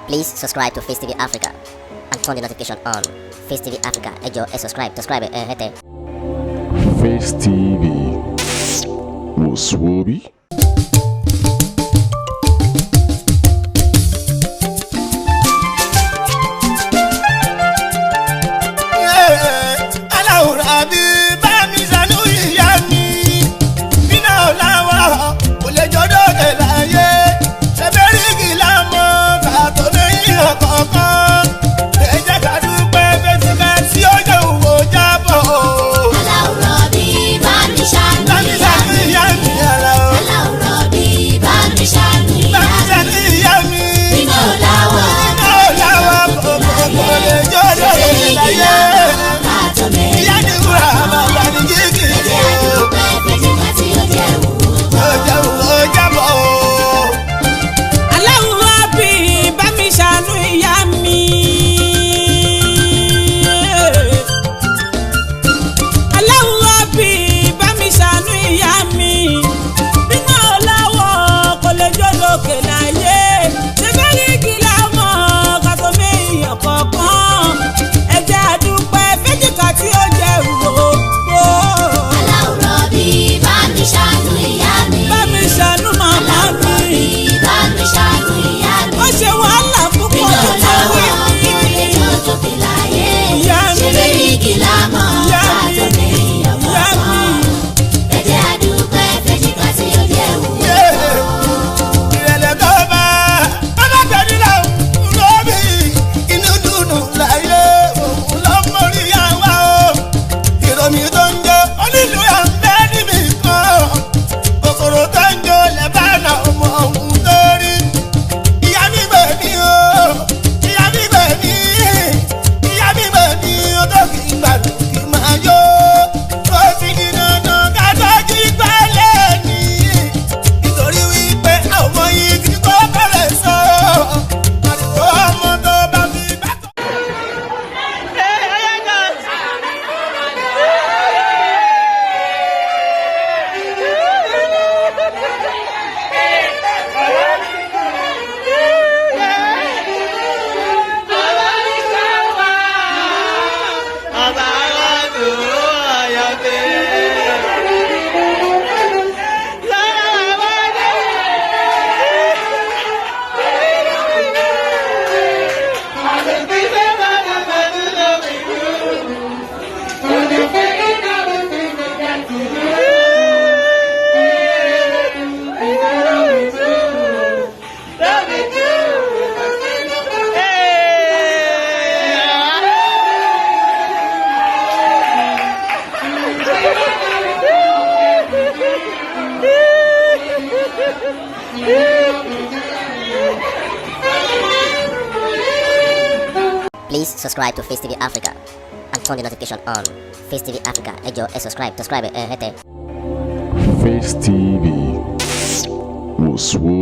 Please subscribe to Face TV Africa and turn the notification on. Face TV Africa, ẹ jọ̀ọ́ subscribe, hete. Face TV Muswobi. Please subscribe to Face TV Africa and turn the notification on. Face TV Africa, ẹ jọ̀ọ́ subscribe, hete. Face TV Muswobi.